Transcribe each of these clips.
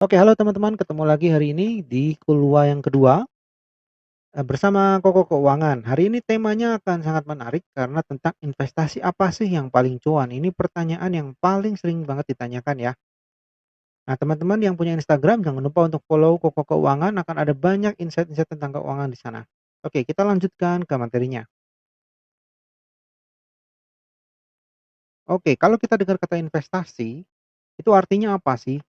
Oke, halo teman-teman, ketemu lagi hari ini di Kulwa yang kedua, bersama Koko Keuangan. Hari ini temanya akan sangat menarik karena tentang investasi apa sih yang paling cuan? Ini pertanyaan yang paling sering banget ditanyakan ya. Nah, teman-teman yang punya Instagram jangan lupa untuk follow Koko Keuangan, akan ada banyak insight-insight tentang keuangan di sana. Oke, kita lanjutkan ke materinya. Oke, kalau kita dengar kata investasi, itu artinya apa sih?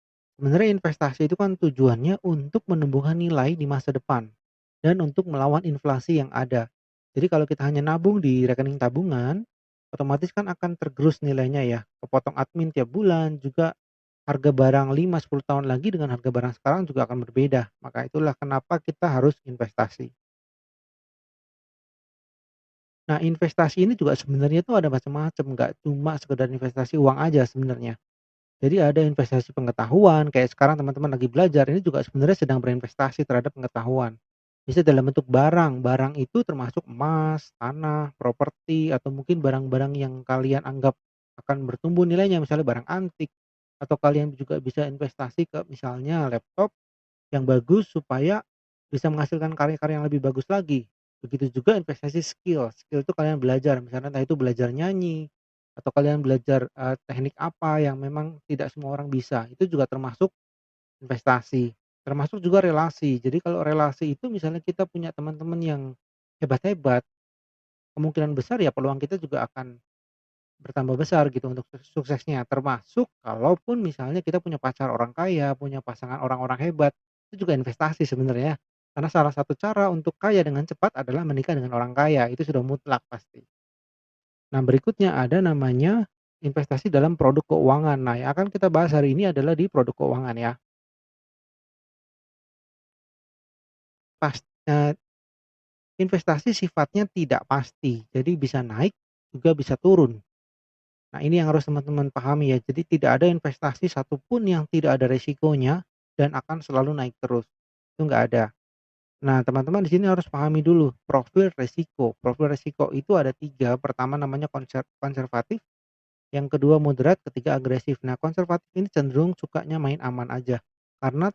Sebenarnya investasi itu kan tujuannya untuk menumbuhkan nilai di masa depan dan untuk melawan inflasi yang ada. Jadi kalau kita hanya nabung di rekening tabungan, otomatis kan akan tergerus nilainya ya, kepotong admin tiap bulan, juga harga barang 5-10 tahun lagi dengan harga barang sekarang juga akan berbeda. Maka itulah kenapa kita harus investasi. Nah, investasi ini juga sebenarnya itu ada macam-macam, nggak cuma sekedar investasi uang aja sebenarnya. Jadi ada investasi pengetahuan, kayak sekarang teman-teman lagi belajar, ini juga sebenarnya sedang berinvestasi terhadap pengetahuan. Bisa dalam bentuk barang, barang itu termasuk emas, tanah, properti, atau mungkin barang-barang yang kalian anggap akan bertumbuh nilainya, misalnya barang antik, atau kalian juga bisa investasi ke misalnya laptop yang bagus supaya bisa menghasilkan karya-karya yang lebih bagus lagi. Begitu juga investasi skill, skill itu kalian belajar, misalnya entah itu belajar nyanyi, atau kalian belajar, teknik apa yang memang tidak semua orang bisa, itu juga termasuk investasi. Termasuk juga relasi, jadi kalau relasi itu misalnya kita punya teman-teman yang hebat-hebat, kemungkinan besar ya peluang kita juga akan bertambah besar gitu untuk suksesnya, termasuk kalaupun misalnya kita punya pacar orang kaya, punya pasangan orang-orang hebat, itu juga investasi sebenarnya. Karena salah satu cara untuk kaya dengan cepat adalah menikah dengan orang kaya, itu sudah mutlak pasti. Nah, berikutnya ada namanya investasi dalam produk keuangan. Nah, yang akan kita bahas hari ini adalah di produk keuangan ya. Pas investasi sifatnya tidak pasti, jadi bisa naik, juga bisa turun. Nah, ini yang harus teman-teman pahami ya. Jadi tidak ada investasi satupun yang tidak ada resikonya dan akan selalu naik terus. Itu nggak ada. Nah, teman-teman di sini harus pahami dulu profil resiko. Profil resiko itu ada tiga. Pertama namanya konservatif, yang kedua moderat, ketiga agresif. Nah, konservatif ini cenderung sukanya main aman aja karena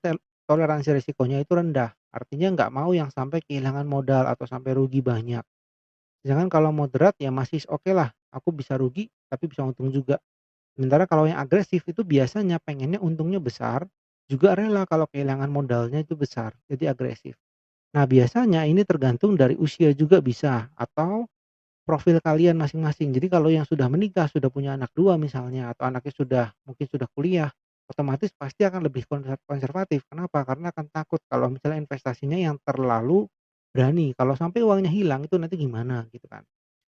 toleransi resikonya itu rendah. Artinya nggak mau yang sampai kehilangan modal atau sampai rugi banyak. Jangan kalau moderat ya masih oke lah, aku bisa rugi tapi bisa untung juga. Sementara kalau yang agresif itu biasanya pengennya untungnya besar, juga rela kalau kehilangan modalnya itu besar, jadi agresif. Nah, biasanya ini tergantung dari usia juga bisa atau profil kalian masing-masing. Jadi kalau yang sudah menikah, sudah punya anak 2 misalnya atau anaknya sudah mungkin sudah kuliah, otomatis pasti akan lebih konservatif. Kenapa? Karena akan takut kalau misalnya investasinya yang terlalu berani, kalau sampai uangnya hilang itu nanti gimana gitu kan.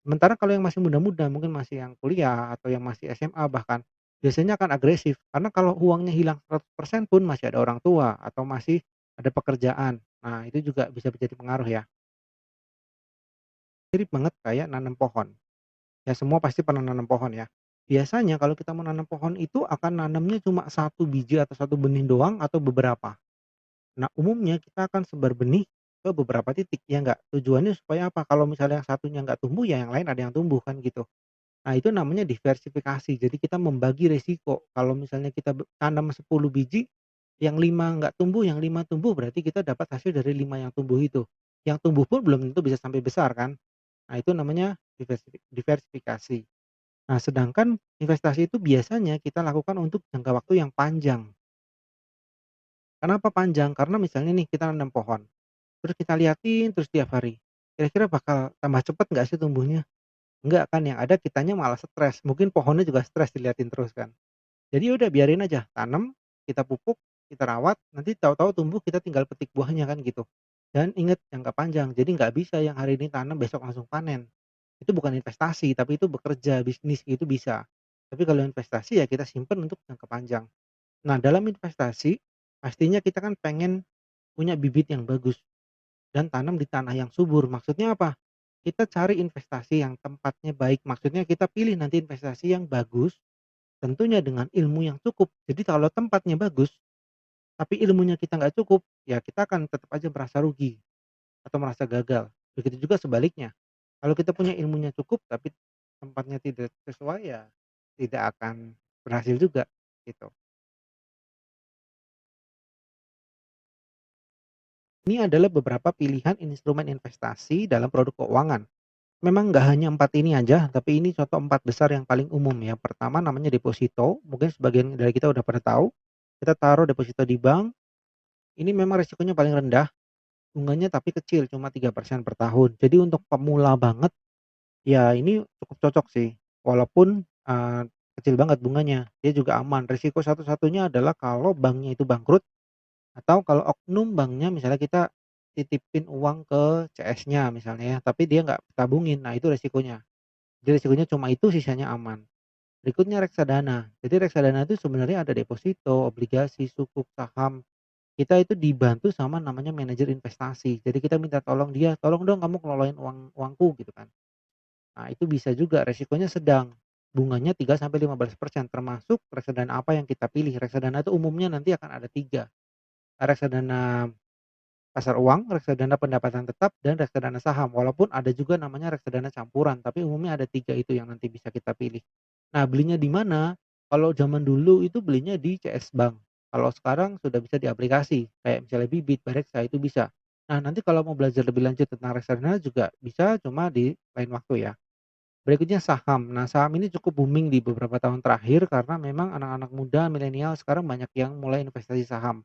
Sementara kalau yang masih muda-muda, mungkin masih yang kuliah atau yang masih SMA bahkan, biasanya akan agresif. Karena kalau uangnya hilang 100% pun masih ada orang tua atau masih ada pekerjaan. Nah, itu juga bisa menjadi pengaruh ya. Mirip banget kayak nanam pohon. Ya semua pasti pernah nanam pohon ya. Biasanya kalau kita menanam pohon itu akan nanamnya cuma satu biji atau satu benih doang atau beberapa. Nah, umumnya kita akan sebar benih ke beberapa titik, ya enggak? Tujuannya supaya apa? Kalau misalnya yang satunya nggak tumbuh, ya yang lain ada yang tumbuh kan gitu. Nah, itu namanya diversifikasi. Jadi kita membagi resiko. Kalau misalnya kita tanam 10 biji, yang 5 nggak tumbuh, yang 5 tumbuh, berarti kita dapat hasil dari 5 yang tumbuh itu. Yang tumbuh pun belum tentu bisa sampai besar kan. Nah, itu namanya diversifikasi. Nah, sedangkan investasi itu biasanya kita lakukan untuk jangka waktu yang panjang. Kenapa panjang? Karena misalnya nih kita nanam pohon, terus kita liatin terus tiap hari. Kira-kira bakal tambah cepet nggak sih tumbuhnya? Enggak kan, yang ada kitanya malah stres, mungkin pohonnya juga stres diliatin terus kan. Jadi udah biarin aja, tanam, kita pupuk, kita rawat, nanti tahu-tahu tumbuh kita tinggal petik buahnya kan gitu. Dan ingat jangka panjang, jadi nggak bisa yang hari ini tanam besok langsung panen. Itu bukan investasi, tapi itu bekerja, bisnis itu bisa. Tapi kalau investasi ya kita simpen untuk jangka panjang. Nah, dalam investasi, pastinya kita kan pengen punya bibit yang bagus dan tanam di tanah yang subur. Maksudnya apa? Kita cari investasi yang tempatnya baik, maksudnya kita pilih nanti investasi yang bagus, tentunya dengan ilmu yang cukup. Jadi kalau tempatnya bagus, tapi ilmunya kita nggak cukup, ya kita akan tetap aja merasa rugi atau merasa gagal. Begitu juga sebaliknya. Kalau kita punya ilmunya cukup, tapi tempatnya tidak sesuai, ya tidak akan berhasil juga, gitu. Ini adalah beberapa pilihan instrumen investasi dalam produk keuangan. Memang nggak hanya 4 ini aja, tapi ini contoh 4 besar yang paling umum. Yang pertama namanya deposito, mungkin sebagian dari kita udah pada tahu. Kita taruh deposito di bank, ini memang resikonya paling rendah, bunganya tapi kecil, cuma 3% per tahun. Jadi untuk pemula banget, ya ini cukup cocok sih. Walaupun, kecil banget bunganya, dia juga aman. Resiko satu-satunya adalah kalau banknya itu bangkrut atau kalau oknum banknya misalnya kita titipin uang ke CS-nya misalnya ya, tapi dia nggak tabungin, nah itu resikonya. Jadi resikonya cuma itu, sisanya aman. Berikutnya reksadana. Jadi reksadana itu sebenarnya ada deposito, obligasi, sukuk, saham. Kita itu dibantu sama namanya manajer investasi. Jadi kita minta tolong dia, "Tolong dong kamu kelolain uangku," gitu kan. Nah itu bisa juga, resikonya sedang. Bunganya 3 sampai 15% termasuk reksadana apa yang kita pilih. Reksadana itu umumnya nanti akan ada 3, reksadana pasar uang, reksadana pendapatan tetap, dan reksadana saham. Walaupun ada juga namanya reksadana campuran, tapi umumnya ada 3 itu yang nanti bisa kita pilih. Nah, belinya di mana? Kalau zaman dulu itu belinya di CS Bank. Kalau sekarang sudah bisa di aplikasi, kayak misalnya Bibit, Bareksa itu bisa. Nah, nanti kalau mau belajar lebih lanjut tentang reksadana juga bisa, cuma di lain waktu ya. Berikutnya saham. Nah, saham ini cukup booming di beberapa tahun terakhir karena memang anak-anak muda milenial sekarang banyak yang mulai investasi saham.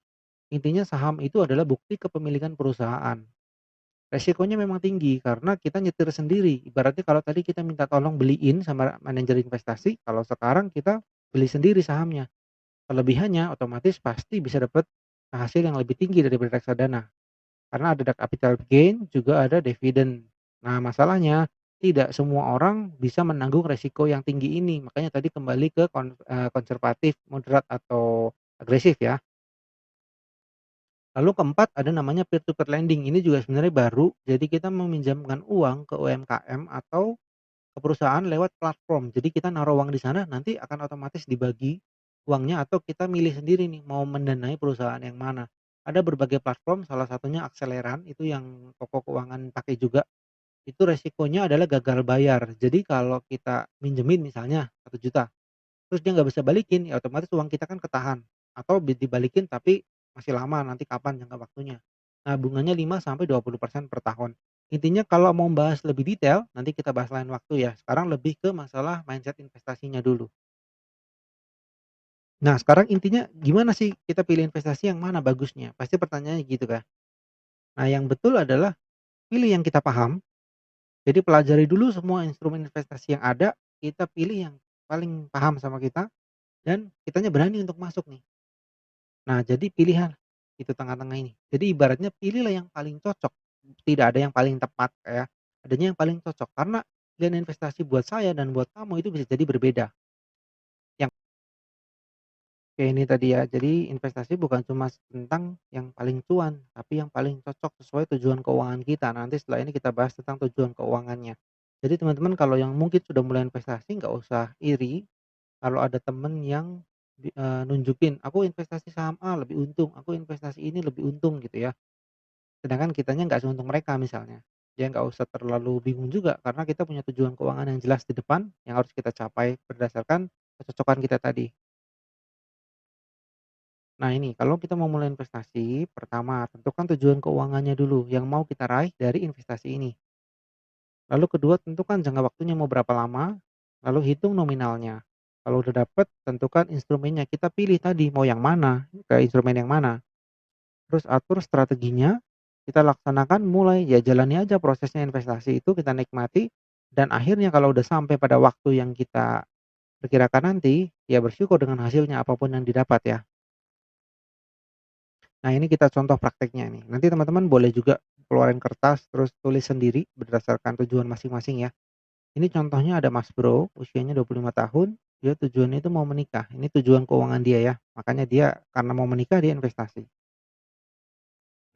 Intinya saham itu adalah bukti kepemilikan perusahaan. Resikonya memang tinggi karena kita nyetir sendiri. Ibaratnya kalau tadi kita minta tolong beliin sama manajer investasi, kalau sekarang kita beli sendiri sahamnya. Kelebihannya otomatis pasti bisa dapat hasil yang lebih tinggi daripada reksadana. Karena ada capital gain, juga ada dividen. Nah, masalahnya tidak semua orang bisa menanggung resiko yang tinggi ini. Makanya tadi kembali ke konservatif, moderat, atau agresif ya. Lalu keempat ada namanya peer to peer lending, ini juga sebenarnya baru, jadi kita meminjamkan uang ke UMKM atau ke perusahaan lewat platform. Jadi kita naruh uang di sana, nanti akan otomatis dibagi uangnya atau kita milih sendiri nih mau mendanai perusahaan yang mana. Ada berbagai platform, salah satunya Akseleran, itu yang toko keuangan pakai juga. Itu resikonya adalah gagal bayar. Jadi kalau kita minjemin misalnya 1 juta, terus dia nggak bisa balikin, ya otomatis uang kita kan ketahan, atau dibalikin tapi masih lama, nanti kapan jangka waktunya. Nah, bunganya 5 sampai 20% per tahun. Intinya kalau mau bahas lebih detail, nanti kita bahas lain waktu ya. Sekarang lebih ke masalah mindset investasinya dulu. Nah, sekarang intinya gimana sih kita pilih investasi yang mana bagusnya? Pasti pertanyaannya gitu kan. Nah, yang betul adalah pilih yang kita paham, jadi pelajari dulu semua instrumen investasi yang ada, kita pilih yang paling paham sama kita, dan kitanya berani untuk masuk nih. Nah, jadi pilihan itu tengah-tengah ini. Jadi ibaratnya pilihlah yang paling cocok, tidak ada yang paling tepat ya, adanya yang paling cocok. Karena pilihan investasi buat saya dan buat kamu itu bisa jadi berbeda. Yang kayak ini tadi ya, jadi investasi bukan cuma tentang yang paling cuan, tapi yang paling cocok sesuai tujuan keuangan kita. Nanti setelah ini kita bahas tentang tujuan keuangannya. Jadi teman-teman kalau yang mungkin sudah mulai investasi nggak usah iri. Kalau ada temen yang nunjukin, "Aku investasi saham A lebih untung, aku investasi ini lebih untung," gitu ya. Sedangkan kitanya nggak seuntung mereka misalnya. Ya nggak usah terlalu bingung juga karena kita punya tujuan keuangan yang jelas di depan yang harus kita capai berdasarkan kecocokan kita tadi. Nah ini kalau kita mau mulai investasi, pertama tentukan tujuan keuangannya dulu yang mau kita raih dari investasi ini. Lalu kedua tentukan jangka waktunya mau berapa lama, lalu hitung nominalnya. Kalau udah dapet tentukan instrumennya, kita pilih tadi mau yang mana, ke instrumen yang mana. Terus atur strateginya, kita laksanakan mulai ya jalani aja prosesnya investasi itu kita nikmati, dan akhirnya kalau udah sampai pada waktu yang kita perkirakan nanti, ya bersyukur dengan hasilnya apapun yang didapat ya. Nah ini kita contoh prakteknya nih, nanti teman-teman boleh juga keluarin kertas terus tulis sendiri berdasarkan tujuan masing-masing ya. Ini contohnya ada Mas Bro, usianya 25 tahun, dia tujuannya itu mau menikah, ini tujuan keuangan dia ya, makanya dia karena mau menikah dia investasi.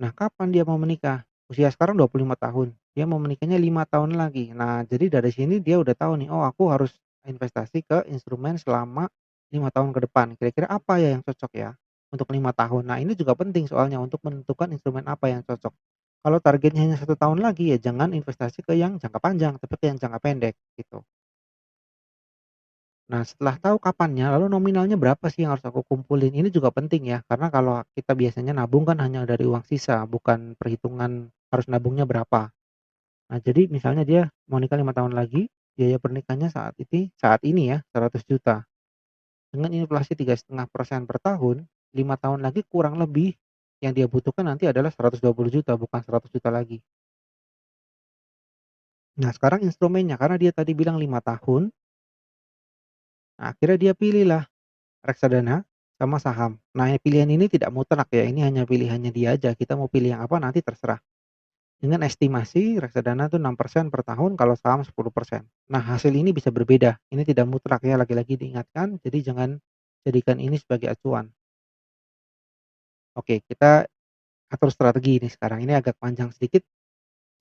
Nah, kapan dia mau menikah? Usia sekarang 25 tahun, dia mau menikahnya 5 tahun lagi. Nah, jadi dari sini dia udah tahu nih, "Oh, aku harus investasi ke instrumen selama 5 tahun ke depan. Kira-kira apa ya yang cocok ya untuk 5 tahun?" Nah, ini juga penting soalnya untuk menentukan instrumen apa yang cocok. Kalau targetnya hanya 1 tahun lagi, ya jangan investasi ke yang jangka panjang, tapi ke yang jangka pendek, gitu. Nah, setelah tahu kapannya, lalu nominalnya berapa sih yang harus aku kumpulin, ini juga penting ya, karena kalau kita biasanya nabung kan hanya dari uang sisa, bukan perhitungan harus nabungnya berapa. Nah, jadi misalnya dia mau nikah 5 tahun lagi, biaya pernikahannya saat ini ya 100 juta. Dengan inflasi 3,5% per tahun, 5 tahun lagi kurang lebih yang dia butuhkan nanti adalah 120 juta, bukan 100 juta lagi. Nah, sekarang instrumennya, karena dia tadi bilang 5 tahun, nah akhirnya dia pilihlah reksadana sama saham. Nah, pilihan ini tidak mutlak ya, ini hanya pilihannya dia aja, kita mau pilih yang apa nanti terserah. Dengan estimasi reksadana tuh 6% per tahun, kalau saham 10%. Nah, hasil ini bisa berbeda, ini tidak mutlak ya, lagi-lagi diingatkan, jadi jangan jadikan ini sebagai acuan. Oke, kita atur strategi ini sekarang, ini agak panjang sedikit.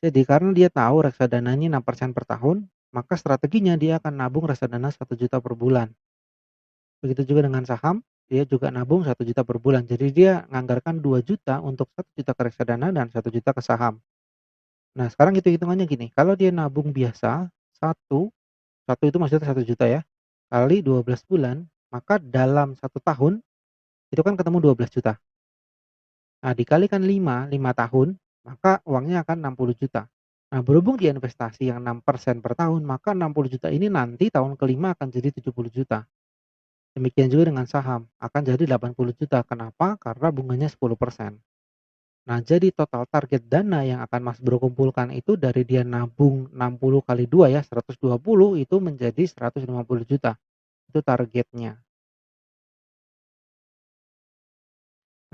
Jadi karena dia tahu reksadananya 6% per tahun, maka strateginya dia akan nabung reksadana 1 juta per bulan. Begitu juga dengan saham, dia juga nabung 1 juta per bulan. Jadi dia nganggarkan 2 juta untuk 1 juta ke reksadana dan 1 juta ke saham. Nah, sekarang hitung-hitungannya gini, kalau dia nabung biasa, satu satu itu maksudnya 1 juta ya, kali 12 bulan, maka dalam 1 tahun, itu kan ketemu 12 juta. Nah, dikalikan 5 tahun, maka uangnya akan 60 juta. Nah, berhubung dia investasi yang 6% per tahun, maka 60 juta ini nanti tahun kelima akan jadi 70 juta. Demikian juga dengan saham, akan jadi 80 juta. Kenapa? Karena bunganya 10%. Nah, jadi total target dana yang akan Mas Bro kumpulkan itu dari dia nabung 60 kali 2 ya, 120 itu menjadi 150 juta. Itu targetnya.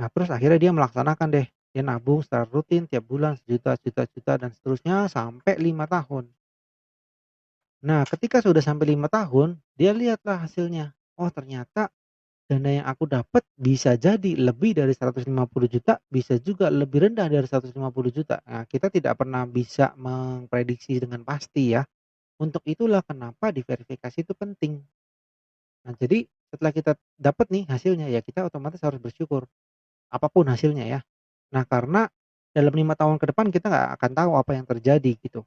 Nah, terus akhirnya dia melaksanakan deh. Dia nabung secara rutin tiap bulan sejuta, juta, juta, dan seterusnya sampai 5 tahun. Nah, ketika sudah sampai 5 tahun, dia lihatlah hasilnya. Oh, ternyata dana yang aku dapat bisa jadi lebih dari 150 juta, bisa juga lebih rendah dari 150 juta. Nah, kita tidak pernah bisa memprediksi dengan pasti ya. Untuk itulah kenapa diverifikasi itu penting. Nah, jadi setelah kita dapat nih hasilnya, ya kita otomatis harus bersyukur, apapun hasilnya ya. Nah, karena dalam 5 tahun ke depan kita nggak akan tahu apa yang terjadi gitu.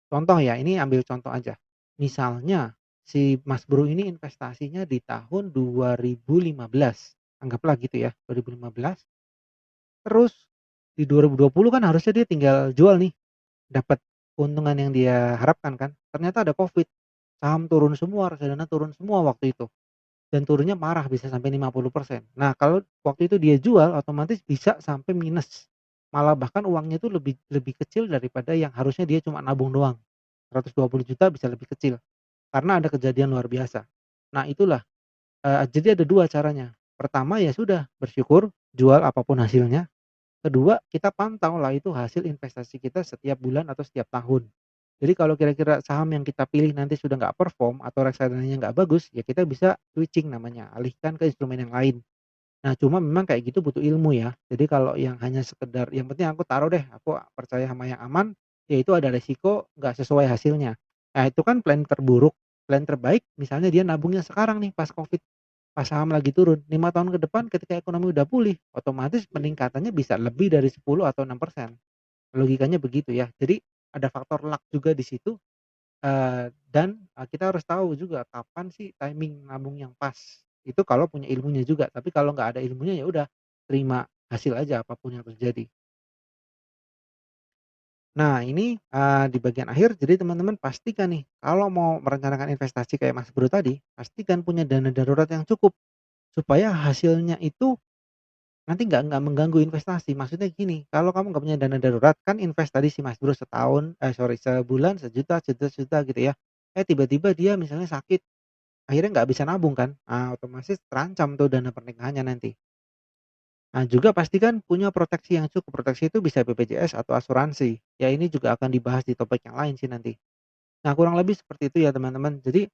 Contoh ya, ini ambil contoh aja. Misalnya si Mas Bro ini investasinya di tahun 2015, anggaplah gitu ya, 2015. Terus di 2020 kan harusnya dia tinggal jual nih, dapat keuntungan yang dia harapkan kan. Ternyata ada Covid, saham turun semua, reksadana turun semua waktu itu. Dan turunnya parah bisa sampai 50%. Nah, kalau waktu itu dia jual otomatis bisa sampai minus. Malah bahkan uangnya itu lebih lebih kecil daripada yang harusnya dia cuma nabung doang. 120 juta bisa lebih kecil karena ada kejadian luar biasa. Nah, itulah, jadi ada 2 caranya. Pertama ya sudah bersyukur, jual apapun hasilnya. Kedua, kita pantau lah itu hasil investasi kita setiap bulan atau setiap tahun. Jadi kalau kira-kira saham yang kita pilih nanti sudah nggak perform atau reksadananya nggak bagus, ya kita bisa switching namanya, alihkan ke instrumen yang lain. Nah, cuma memang kayak gitu butuh ilmu ya. Jadi kalau yang hanya sekedar, "Yang penting aku taruh deh, aku percaya sama yang aman," ya itu ada resiko nggak sesuai hasilnya. Nah, itu kan plan terburuk. Plan terbaik misalnya dia nabungnya sekarang nih pas Covid, pas saham lagi turun, 5 tahun ke depan ketika ekonomi udah pulih, otomatis peningkatannya bisa lebih dari 10 atau 6%. Logikanya begitu ya. Jadi ada faktor luck juga di situ. Dan, kita harus tahu juga kapan sih timing nabung yang pas. Itu kalau punya ilmunya juga, tapi kalau nggak ada ilmunya ya udah terima hasil aja apapun yang terjadi. Nah ini, di bagian akhir jadi teman-teman pastikan nih kalau mau merencanakan investasi kayak Mas Bro tadi, pastikan punya dana darurat yang cukup supaya hasilnya itu nanti nggak mengganggu investasi. Maksudnya gini, kalau kamu nggak punya dana darurat, kan invest tadi si Mas Bro sebulan sejuta, sejuta gitu ya. Tiba-tiba dia misalnya sakit, akhirnya nggak bisa nabung kan, otomatis terancam tuh dana pernikahannya nanti. Nah, juga pastikan punya proteksi yang cukup, proteksi itu bisa BPJS atau asuransi, ya ini juga akan dibahas di topik yang lain sih nanti. Nah, kurang lebih seperti itu ya teman-teman. Jadi,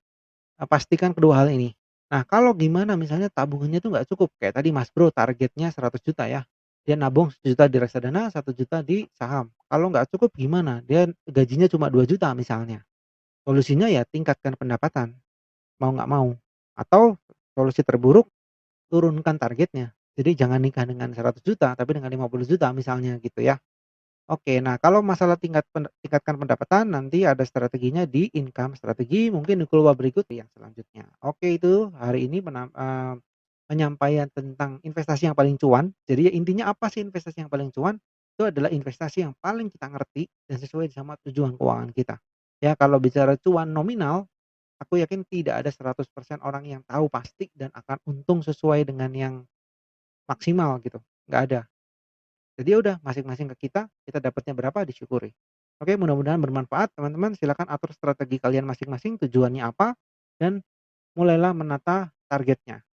pastikan kedua hal ini. Nah, kalau gimana misalnya tabungannya tuh nggak cukup, kayak tadi Mas Bro targetnya 100 juta ya, dia nabung 1 juta di reksadana, 1 juta di saham. Kalau nggak cukup gimana? Dia gajinya cuma 2 juta misalnya. Solusinya ya tingkatkan pendapatan, mau nggak mau. Atau solusi terburuk, turunkan targetnya. Jadi jangan nikah dengan 100 juta, tapi dengan 50 juta misalnya gitu ya. Oke, nah kalau masalah tingkatkan pendapatan nanti ada strateginya di income strategi mungkin di keluar berikut yang selanjutnya. Oke itu hari ini penyampaian tentang investasi yang paling cuan. Jadi ya intinya apa sih investasi yang paling cuan? Itu adalah investasi yang paling kita ngerti dan sesuai sama tujuan keuangan kita. Ya kalau bicara cuan nominal, aku yakin tidak ada 100% orang yang tahu pasti dan akan untung sesuai dengan yang maksimal gitu, nggak ada. Jadi ya udah masing-masing ke kita, kita dapatnya berapa disyukuri. Oke mudah-mudahan bermanfaat teman-teman silakan atur strategi kalian masing-masing tujuannya apa, dan mulailah menata targetnya.